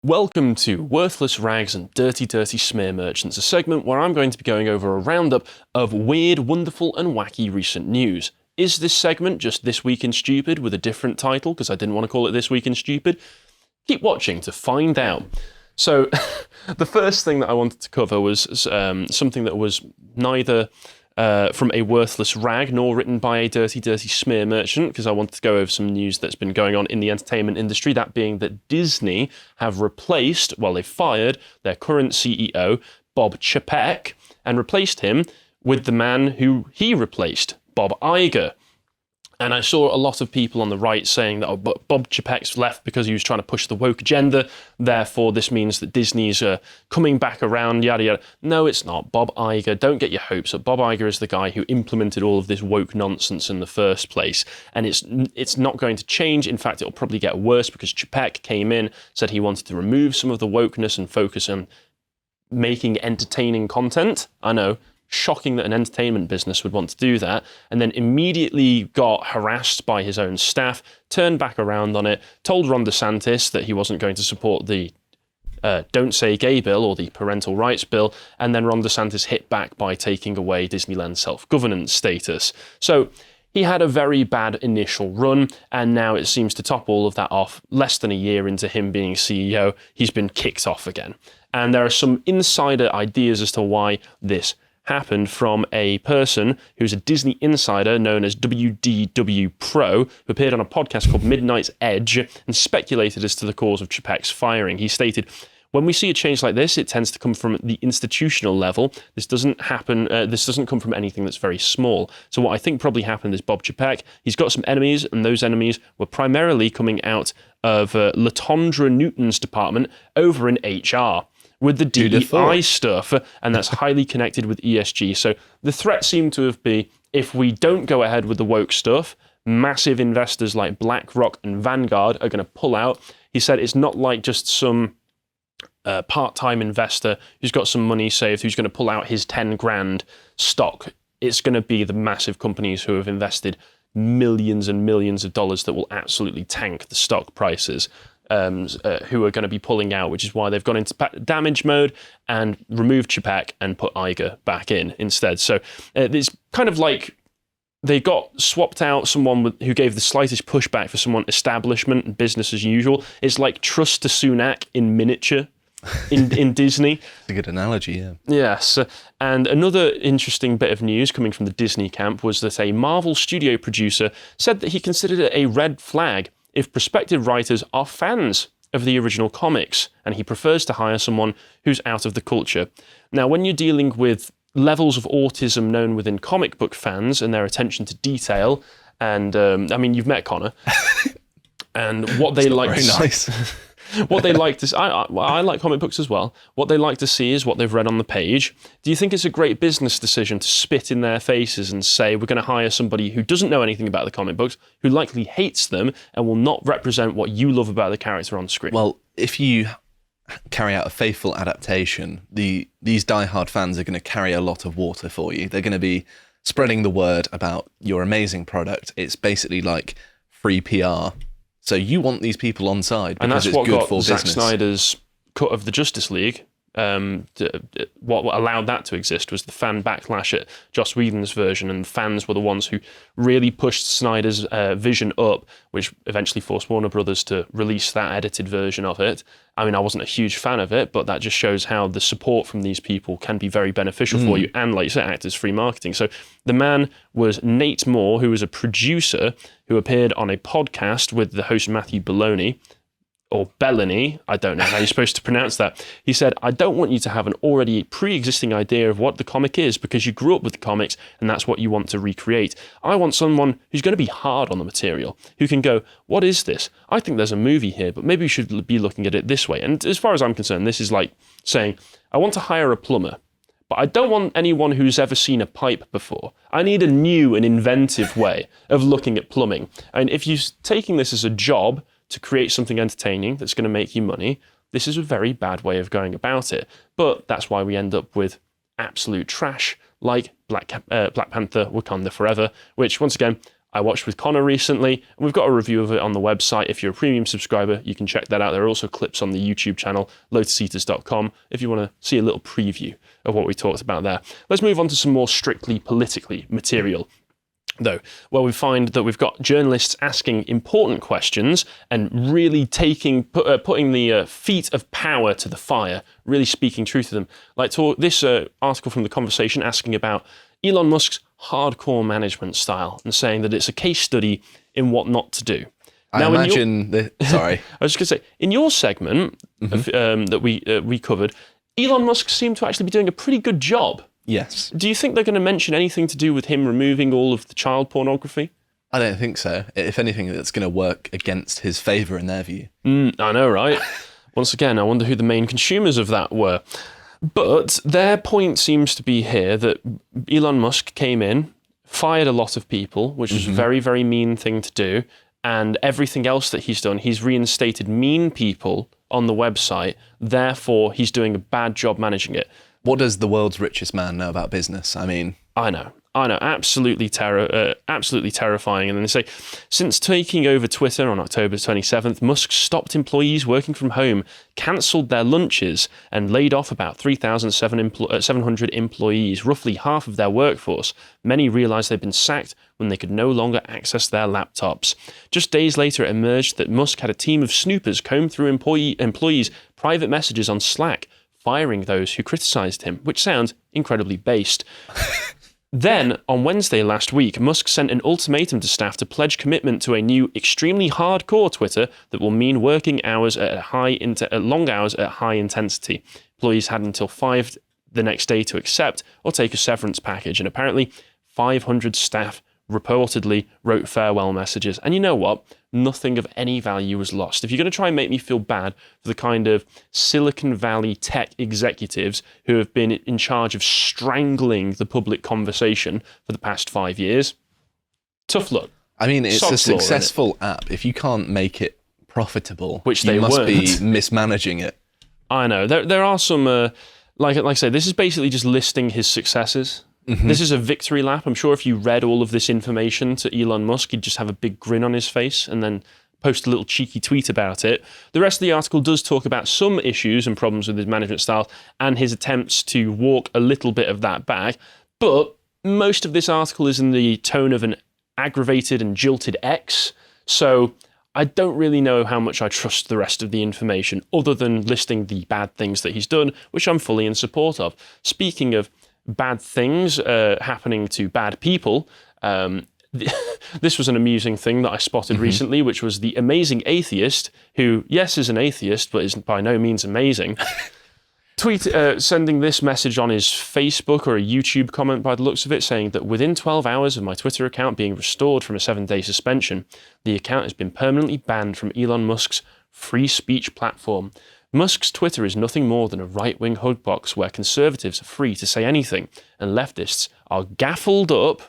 Welcome to Worthless Rags and Dirty, Dirty Smear Merchants, a segment where I'm going to be going over a roundup of weird, wonderful and wacky recent news. Is this segment just This Week in Stupid with a different title, because I didn't want to call it This Week in Stupid? Keep watching to find out. So, the first thing that I wanted to cover was something that was neither from a worthless rag nor written by a dirty, dirty smear merchant, because I wanted to go over some news that's been going on in the entertainment industry, that being that Disney have replaced, well, they fired their current CEO, Bob Chapek, and replaced him with the man who he replaced, Bob Iger. And I saw a lot of people on the right saying that Bob Chapek's left because he was trying to push the woke agenda, therefore this means that Disney's coming back around, yada yada. No, it's not. Bob Iger, don't get your hopes up. Bob Iger is the guy who implemented all of this woke nonsense in the first place, and it's not going to change. In fact, it'll probably get worse because Chapek came in, said he wanted to remove some of the wokeness and focus on making entertaining content. I know. Shocking that an entertainment business would want to do that, and then immediately got harassed by his own staff, turned back around on it, told Ron DeSantis that he wasn't going to support the Don't Say Gay bill or the parental rights bill, and then Ron DeSantis hit back by taking away Disneyland's self-governance status. So he had a very bad initial run, and now it seems to top all of that off. Less than a year into him being CEO, he's been kicked off again. And there are some insider ideas as to why this happened from a person who's a Disney insider known as WDW Pro, who appeared on a podcast called Midnight's Edge and speculated as to the cause of Chapek's firing. He stated, "When we see a change like this, it tends to come from the institutional level. This doesn't come from anything that's very small. So what I think probably happened is Bob Chapek, he's got some enemies, and those enemies were primarily coming out of Latondra Newton's department over in HR. With the DEI stuff, and that's highly connected with ESG. So the threat seemed to have been, if we don't go ahead with the woke stuff, massive investors like BlackRock and Vanguard are going to pull out." He said it's not like just some part-time investor who's got some money saved who's going to pull out his 10 grand stock. It's going to be the massive companies who have invested millions and millions of dollars that will absolutely tank the stock prices. Who are going to be pulling out, which is why they've gone into damage mode and removed Chapek and put Iger back in instead. So it's kind of like they got swapped out someone who gave the slightest pushback for someone establishment and business as usual. It's like Trust to Sunak in miniature in Disney. It's a good analogy, yeah. Yes. And another interesting bit of news coming from the Disney camp was that a Marvel studio producer said that he considered it a red flag if prospective writers are fans of the original comics, and he prefers to hire someone who's out of the culture. Now, when you're dealing with levels of autism known within comic book fans and their attention to detail, and I mean, you've met Connor, and what they like very nice. What they like to see, I like comic books as well. What they like to see is what they've read on the page. Do you think it's a great business decision to spit in their faces and say, we're going to hire somebody who doesn't know anything about the comic books, who likely hates them, and will not represent what you love about the character on screen? Well, if you carry out a faithful adaptation, these diehard fans are going to carry a lot of water for you. They're going to be spreading the word about your amazing product. It's basically like free PR. So you want these people on side because it's good for business. And that's what got Zack Snyder's cut of the Justice League. What allowed that to exist was the fan backlash at Joss Whedon's version, and fans were the ones who really pushed Snyder's vision up, which eventually forced Warner Brothers to release that edited version of it. I mean, I wasn't a huge fan of it, but that just shows how the support from these people can be very beneficial for you, and like you said, act as free marketing. So the man was Nate Moore, who was a producer who appeared on a podcast with the host Matthew Belloni, or Bellany, I don't know how you're supposed to pronounce that. He said, "I don't want you to have an already pre-existing idea of what the comic is because you grew up with the comics and that's what you want to recreate. I want someone who's going to be hard on the material, who can go, what is this? I think there's a movie here, but maybe we should be looking at it this way." And as far as I'm concerned, this is like saying, I want to hire a plumber, but I don't want anyone who's ever seen a pipe before. I need a new and inventive way of looking at plumbing. And if you're taking this as a job to create something entertaining that's going to make you money, this is a very bad way of going about it. But that's why we end up with absolute trash like Black Panther Wakanda Forever, which, once again, I watched with Connor recently, and we've got a review of it on the website. If you're a premium subscriber, you can check that out. There are also clips on the YouTube channel, lotuseaters.com, if you want to see a little preview of what we talked about there. Let's move on to some more strictly politically material, though, where we find that we've got journalists asking important questions and really putting the feet of power to the fire, really speaking truth to them. Like this article from The Conversation asking about Elon Musk's hardcore management style and saying that it's a case study in what not to do. I imagine sorry. I was just going to say, in your segment that we covered, Elon Musk seemed to actually be doing a pretty good job. Yes. Do you think they're going to mention anything to do with him removing all of the child pornography? I don't think so. If anything, that's going to work against his favour in their view. I know, right? Once again, I wonder who the main consumers of that were. But their point seems to be here that Elon Musk came in, fired a lot of people, which was a very, very mean thing to do. And everything else that he's done, he's reinstated mean people on the website. Therefore, he's doing a bad job managing it. What does the world's richest man know about business? I mean... I know, absolutely terrifying. And then they say, since taking over Twitter on October 27th, Musk stopped employees working from home, cancelled their lunches, and laid off about 3,700 employees, roughly half of their workforce. Many realised they'd been sacked when they could no longer access their laptops. Just days later, it emerged that Musk had a team of snoopers comb through employees' private messages on Slack, firing those who criticised him, which sounds incredibly based. Then, on Wednesday last week, Musk sent an ultimatum to staff to pledge commitment to a new, extremely hardcore Twitter that will mean working hours at long hours at high intensity. Employees had until 5 the next day to accept or take a severance package, and apparently 500 staff reportedly wrote farewell messages. And you know what? Nothing of any value was lost. If you're going to try and make me feel bad for the kind of Silicon Valley tech executives who have been in charge of strangling the public conversation for the past 5 years, tough luck. I mean, it's a successful app. If you can't make it profitable, which they must be mismanaging it. I know. There are some, like I say, this is basically just listing his successes. This is a victory lap. I'm sure if you read all of this information to Elon Musk, he'd just have a big grin on his face and then post a little cheeky tweet about it. The rest of the article does talk about some issues and problems with his management style and his attempts to walk a little bit of that back. But most of this article is in the tone of an aggravated and jilted ex. So I don't really know how much I trust the rest of the information other than listing the bad things that he's done, which I'm fully in support of. Speaking of bad things happening to bad people. This was an amusing thing that I spotted recently, which was the amazing atheist, who, yes, is an atheist, but is by no means amazing, sending this message on his Facebook or a YouTube comment by the looks of it, saying that within 12 hours of my Twitter account being restored from a 7-day suspension, the account has been permanently banned from Elon Musk's free speech platform. Musk's Twitter is nothing more than a right-wing hug box where conservatives are free to say anything and leftists are gaffled up,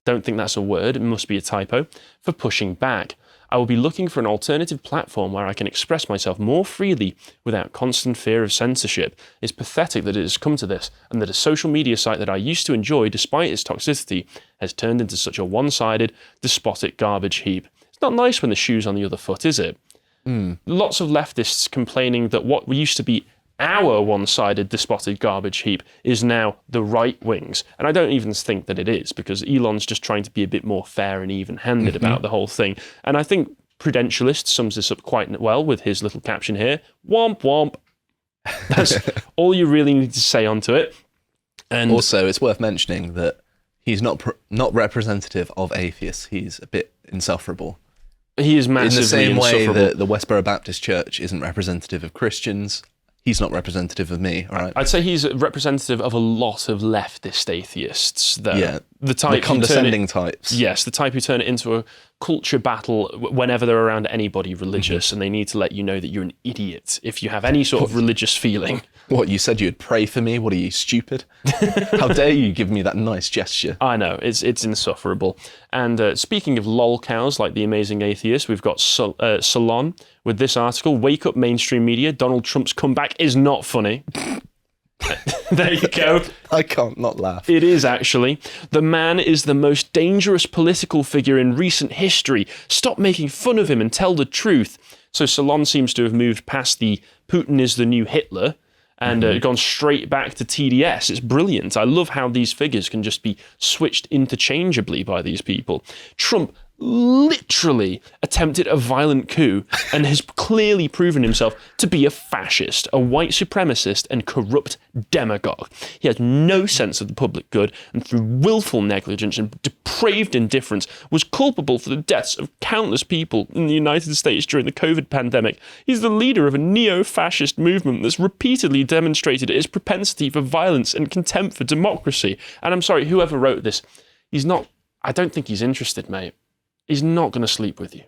don't think that's a word, it must be a typo, for pushing back. I will be looking for an alternative platform where I can express myself more freely without constant fear of censorship. It's pathetic that it has come to this and that a social media site that I used to enjoy despite its toxicity has turned into such a one-sided, despotic garbage heap. It's not nice when the shoe's on the other foot, is it? Lots of leftists complaining that what used to be our one-sided despotic garbage heap is now the right wings. And I don't even think that it is, because Elon's just trying to be a bit more fair and even-handed about the whole thing. And I think Prudentialist sums this up quite well with his little caption here. Womp womp. That's all you really need to say onto it. And also, it's worth mentioning that he's not representative of atheists. He's a bit insufferable. He is massively in the same way insufferable. that the Westboro Baptist Church isn't representative of Christians. He's not representative of me, all right? I'd say he's representative of a lot of leftist atheists. Yeah, the condescending types. Yes, the type who turn it into a culture battle whenever they're around anybody religious, and they need to let you know that you're an idiot if you have any sort of religious feeling. What, you said you'd pray for me? What, are you, stupid? How dare you give me that nice gesture? I know, it's insufferable. And speaking of lol cows like the amazing atheist, we've got Salon with this article. Wake up mainstream media, Donald Trump's comeback is not funny. There you go. I can't not laugh. It is, actually. The man is the most dangerous political figure in recent history. Stop making fun of him and tell the truth. So Salon seems to have moved past the Putin is the new Hitler and gone straight back to TDS. It's brilliant. I love how these figures can just be switched interchangeably by these people. Trump literally attempted a violent coup and has clearly proven himself to be a fascist, a white supremacist and corrupt demagogue. He has no sense of the public good and through willful negligence and depraved indifference was culpable for the deaths of countless people in the United States during the COVID pandemic. He's the leader of a neo-fascist movement that's repeatedly demonstrated its propensity for violence and contempt for democracy. And I'm sorry, whoever wrote this, I don't think he's interested, mate. He's not going to sleep with you.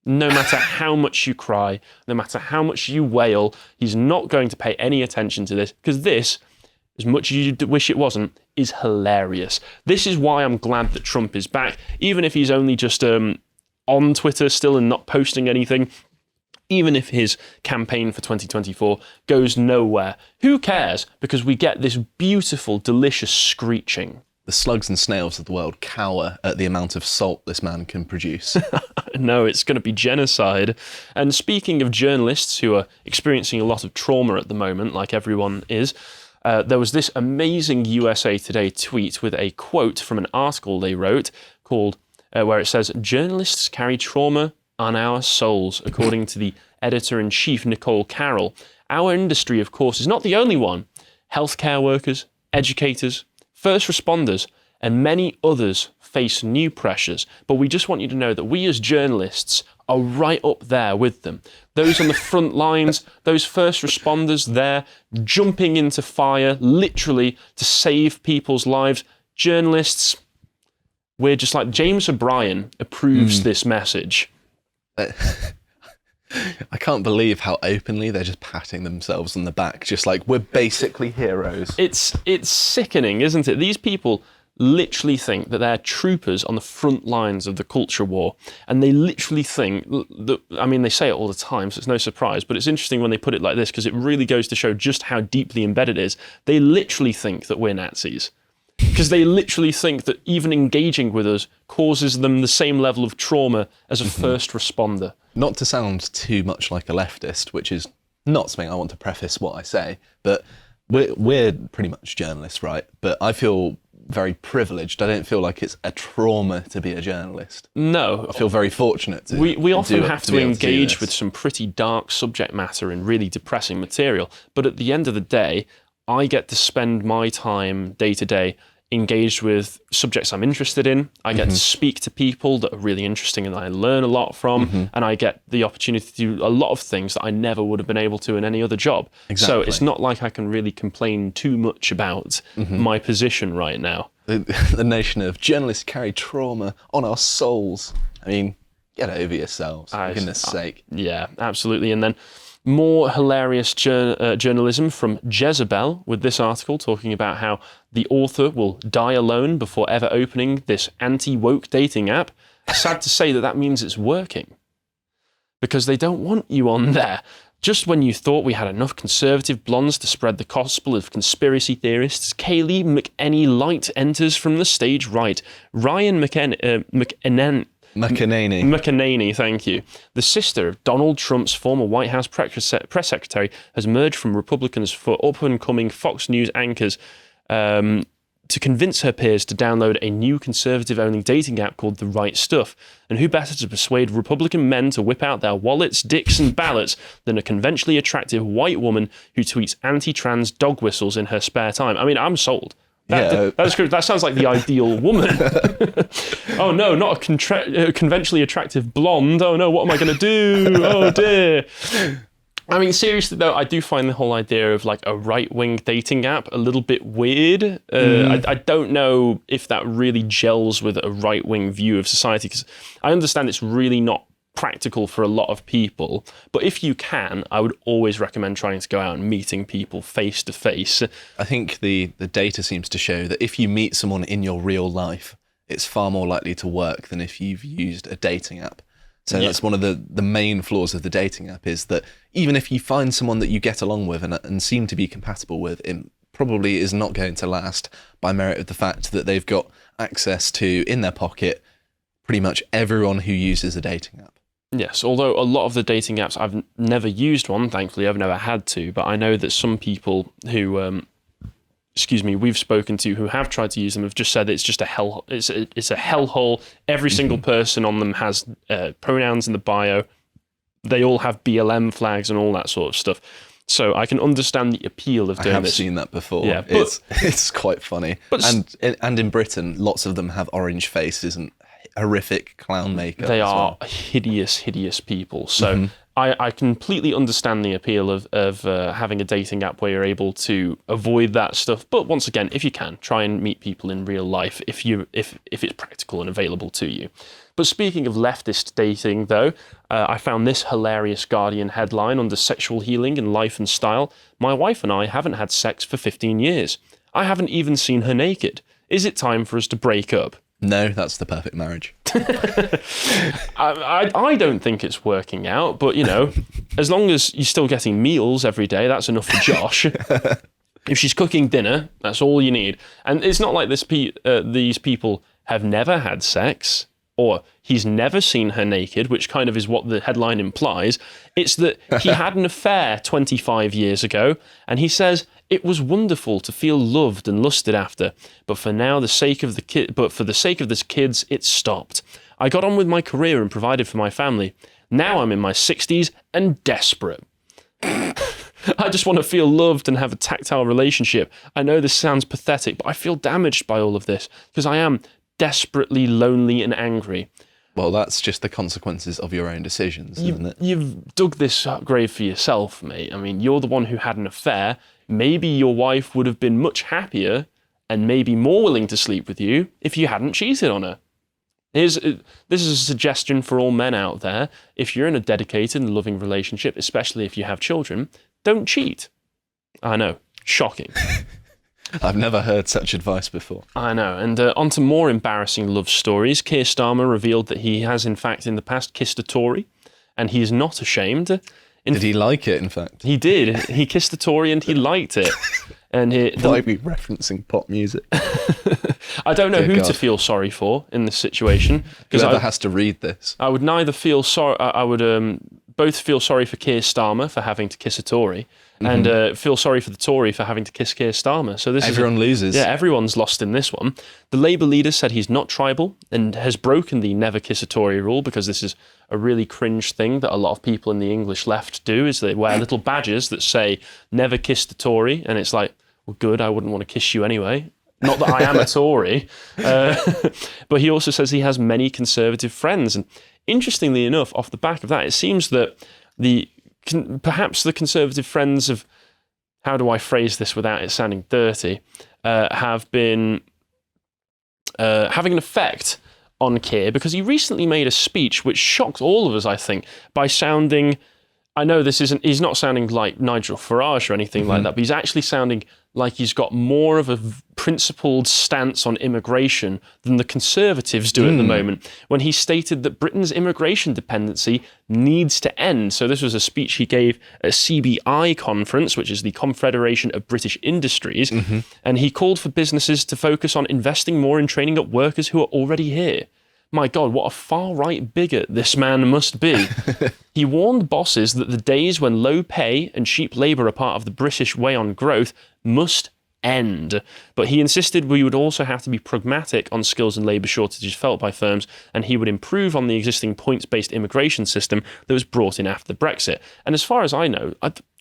No matter how much you cry, no matter how much you wail, he's not going to pay any attention to this, because this, as much as you wish it wasn't, is hilarious. This is why I'm glad that Trump is back, even if he's only just on Twitter still and not posting anything. Even if his campaign for 2024 goes nowhere. Who cares? Because we get this beautiful, delicious screeching. The slugs and snails of the world cower at the amount of salt this man can produce. No, it's going to be genocide. And speaking of journalists who are experiencing a lot of trauma at the moment, like everyone is, there was this amazing USA Today tweet with a quote from an article they wrote called, where it says, "Journalists carry trauma on our souls," according to the editor-in-chief, Nicole Carroll. Our industry, of course, is not the only one. Healthcare workers, educators, first responders, and many others face new pressures, but we just want you to know that we as journalists are right up there with them. Those on the front lines, those first responders there, jumping into fire, literally, to save people's lives. Journalists, we're just like, James O'Brien approves this message. I can't believe how openly they're just patting themselves on the back, just like, we're basically heroes. It's sickening, isn't it? These people literally think that they're troopers on the front lines of the culture war, and they literally think that, I mean, they say it all the time, so it's no surprise, but it's interesting when they put it like this, because it really goes to show just how deeply embedded it is. They literally think that we're Nazis. Because they literally think that even engaging with us causes them the same level of trauma as a first responder. Not to sound too much like a leftist, which is not something I want to preface what I say, but we're pretty much journalists, right? But I feel very privileged. I don't feel like it's a trauma to be a journalist. No. I feel very fortunate to We often have to be able engage do with some pretty dark subject matter and really depressing material, but at the end of the day, I get to spend my time day to day engaged with subjects I'm interested in. I get to speak to people that are really interesting and I learn a lot from, and I get the opportunity to do a lot of things that I never would have been able to in any other job. Exactly. So it's not like I can really complain too much about my position right now. The notion of journalists carry trauma on our souls. I mean, get over yourselves, for goodness sake. Yeah, absolutely. And then more hilarious journalism from Jezebel with this article talking about how the author will die alone before ever opening this anti-woke dating app. Sad to say that means it's working, because they don't want you on there. Just when you thought we had enough conservative blondes to spread the gospel of conspiracy theorists, Kayleigh McEnany-Light enters from the stage right. Ryan McEnany, thank you. The sister of Donald Trump's former White House press secretary has merged from Republicans for up-and-coming Fox News anchors to convince her peers to download a new conservative-only dating app called The Right Stuff. And who better to persuade Republican men to whip out their wallets, dicks, and ballots than a conventionally attractive white woman who tweets anti-trans dog whistles in her spare time? I mean, I'm sold. That sounds like the ideal woman. Oh no, not a conventionally attractive blonde. Oh no, what am I going to do? Oh dear. I mean, seriously though, I do find the whole idea of like a right-wing dating app a little bit weird. I don't know if that really gels with a right-wing view of society, because I understand it's really not practical for a lot of people, but if you can, I would always recommend trying to go out and meeting people face to face. I think the data seems to show that if you meet someone in your real life, it's far more likely to work than if you've used a dating app. So that's one of the main flaws of the dating app, is that even if you find someone that you get along with and seem to be compatible with, it probably is not going to last by merit of the fact that they've got access to, in their pocket, pretty much everyone who uses a dating app. Yes, although a lot of the dating apps, I've never used one, thankfully I've never had to, but I know that some people who, we've spoken to who have tried to use them have just said it's just a hell, it's a hellhole. Every single person on them has pronouns in the bio. They all have BLM flags and all that sort of stuff. So I can understand the appeal of doing this. I have seen that before. Yeah, but, it's quite funny. And in Britain, lots of them have orange faces and horrific clown makeup. They are well. hideous people. So I completely understand the appeal of having a dating app where you're able to avoid that stuff. But once again, if you can, try and meet people in real life if it's practical and available to you. But speaking of leftist dating, though, I found this hilarious Guardian headline under sexual healing and life and style. My wife and I haven't had sex for 15 years. I haven't even seen her naked. Is it time for us to break up? No, that's the perfect marriage. I don't think it's working out, but, as long as you're still getting meals every day, that's enough for Josh. If she's cooking dinner, that's all you need. And it's not like these people have never had sex, or he's never seen her naked, which kind of is what the headline implies. It's that he had an affair 25 years ago, and he says it was wonderful to feel loved and lusted after, but for the sake of this kids, it stopped. I got on with my career and provided for my family. Now I'm in my 60s and desperate. I just want to feel loved and have a tactile relationship. I know this sounds pathetic, but I feel damaged by all of this because I am desperately lonely and angry. Well, that's just the consequences of your own decisions, isn't it? You've dug this grave for yourself, mate. I mean, you're the one who had an affair. Maybe your wife would have been much happier and maybe more willing to sleep with you if you hadn't cheated on her. This is a suggestion for all men out there. If you're in a dedicated and loving relationship, especially if you have children, don't cheat. I know, shocking. I've never heard such advice before. I know. And on to more embarrassing love stories. Keir Starmer revealed that he has, in fact, in the past kissed a Tory, and he is not ashamed. Did he like it, in fact? He did. He kissed a Tory and he liked it. And why are we referencing pop music? I don't know who to feel sorry for in this situation. Whoever has to read this. I would neither feel sorry. I would both feel sorry for Keir Starmer for having to kiss a Tory, and feel sorry for the Tory for having to kiss Keir Starmer. So everyone loses. Yeah, everyone's lost in this one. The Labour leader said he's not tribal and has broken the never kiss a Tory rule because this is a really cringe thing that a lot of people in the English left do, is they wear little badges that say never kiss the Tory, and it's like, well, good, I wouldn't want to kiss you anyway. Not that I am a Tory. But he also says he has many Conservative friends. And interestingly enough, off the back of that, it seems that perhaps the Conservative friends of, how do I phrase this without it sounding dirty, have been having an effect on Keir, because he recently made a speech which shocked all of us, I think, by sounding, I know he's not sounding like Nigel Farage or anything like that, but he's actually sounding like he's got more of a principled stance on immigration than the Conservatives do at the moment, when he stated that Britain's immigration dependency needs to end. So this was a speech he gave at CBI conference, which is the Confederation of British Industries, and he called for businesses to focus on investing more in training up workers who are already here. My God, what a far-right bigot this man must be. He warned bosses that the days when low pay and cheap labour are part of the British way on growth must end. But he insisted we would also have to be pragmatic on skills and labour shortages felt by firms, and he would improve on the existing points-based immigration system that was brought in after Brexit. And as far as I know,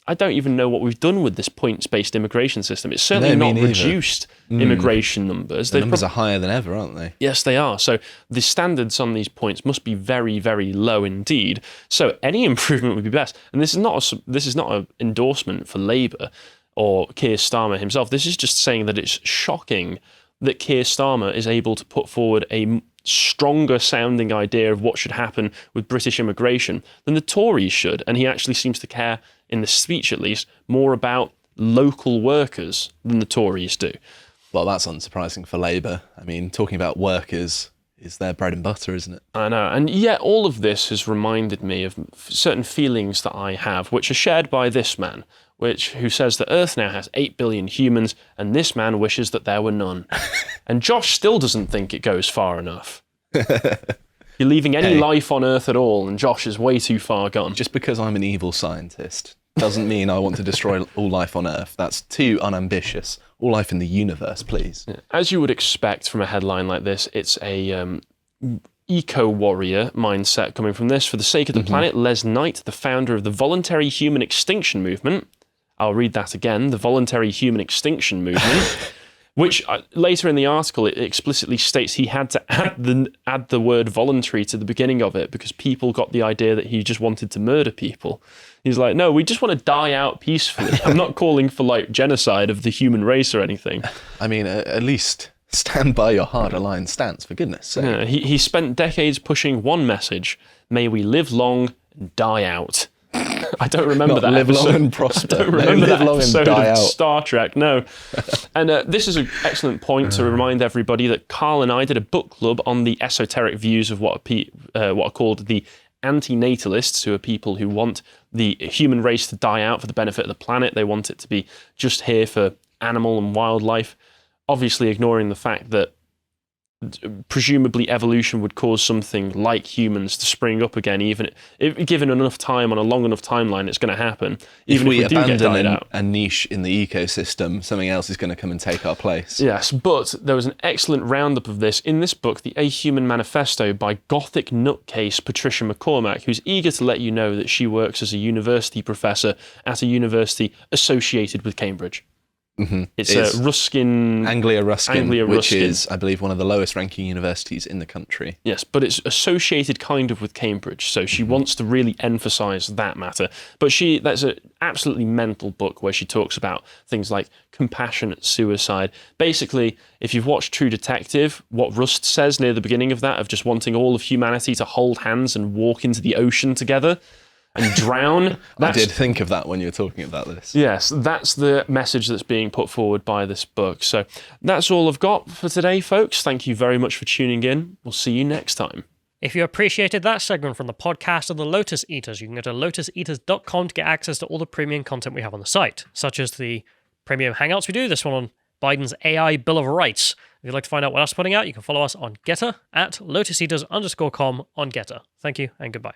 I don't even know what we've done with this points-based immigration system. It's certainly not reduced immigration numbers. The numbers are higher than ever, aren't they? Yes, they are. So the standards on these points must be very, very low indeed. So any improvement would be best. And this is not an endorsement for Labour or Keir Starmer himself. This is just saying that it's shocking that Keir Starmer is able to put forward a stronger sounding idea of what should happen with British immigration than the Tories should. And he actually seems to care, in the speech at least, more about local workers than the Tories do. Well, that's unsurprising for Labour. I mean, talking about workers is their bread and butter, isn't it? I know. And yet all of this has reminded me of certain feelings that I have, which are shared by this man. who says that Earth now has 8 billion humans, and this man wishes that there were none. And Josh still doesn't think it goes far enough. You're leaving any life on Earth at all, and Josh is way too far gone. Just because I'm an evil scientist doesn't mean I want to destroy all life on Earth. That's too unambitious. All life in the universe, please. As you would expect from a headline like this, it's a eco-warrior mindset coming from this. For the sake of the planet, Les Knight, the founder of the Voluntary Human Extinction Movement, I'll read that again, the Voluntary Human Extinction Movement, which later in the article it explicitly states he had to add the word voluntary to the beginning of it because people got the idea that he just wanted to murder people. He's like, no, we just want to die out peacefully. I'm not calling for like genocide of the human race or anything. I mean, at least stand by your hard-aligned stance, for goodness sake. Yeah, he spent decades pushing one message: may we live long and die out. I don't remember that live episode. long and prosper. I don't remember live that long episode and die of out. Star Trek, no. And this is an excellent point to remind everybody that Carl and I did a book club on the esoteric views of what are called the Anti-natalists, who are people who want the human race to die out for the benefit of the planet. They want it to be just here for animal and wildlife, obviously ignoring the fact that presumably evolution would cause something like humans to spring up again, even if given enough time on a long enough timeline, it's going to happen. Even if we do get died out. A niche in the ecosystem, something else is going to come and take our place. Yes, but there was an excellent roundup of this in this book, The A Human Manifesto, by Gothic nutcase Patricia McCormack, who's eager to let you know that she works as a university professor at a university associated with Cambridge. It's Ruskin... Anglia Ruskin, which is, I believe, one of the lowest ranking universities in the country. Yes, but it's associated kind of with Cambridge, so she wants to really emphasise that matter. But that's an absolutely mental book where she talks about things like compassionate suicide. Basically, if you've watched True Detective, what Rust says near the beginning of that, of just wanting all of humanity to hold hands and walk into the ocean together and drown. I did think of that when you were talking about this. Yes, that's the message that's being put forward by this book. So that's all I've got for today, folks. Thank you very much for tuning in. We'll see you next time. If you appreciated that segment from the podcast of the Lotus Eaters, you can go to lotuseaters.com to get access to all the premium content we have on the site, such as the premium hangouts we do, this one on Biden's AI Bill of Rights. If you'd like to find out what else we're putting out, you can follow us on Getter at lotuseaters_com on Getter. Thank you and goodbye.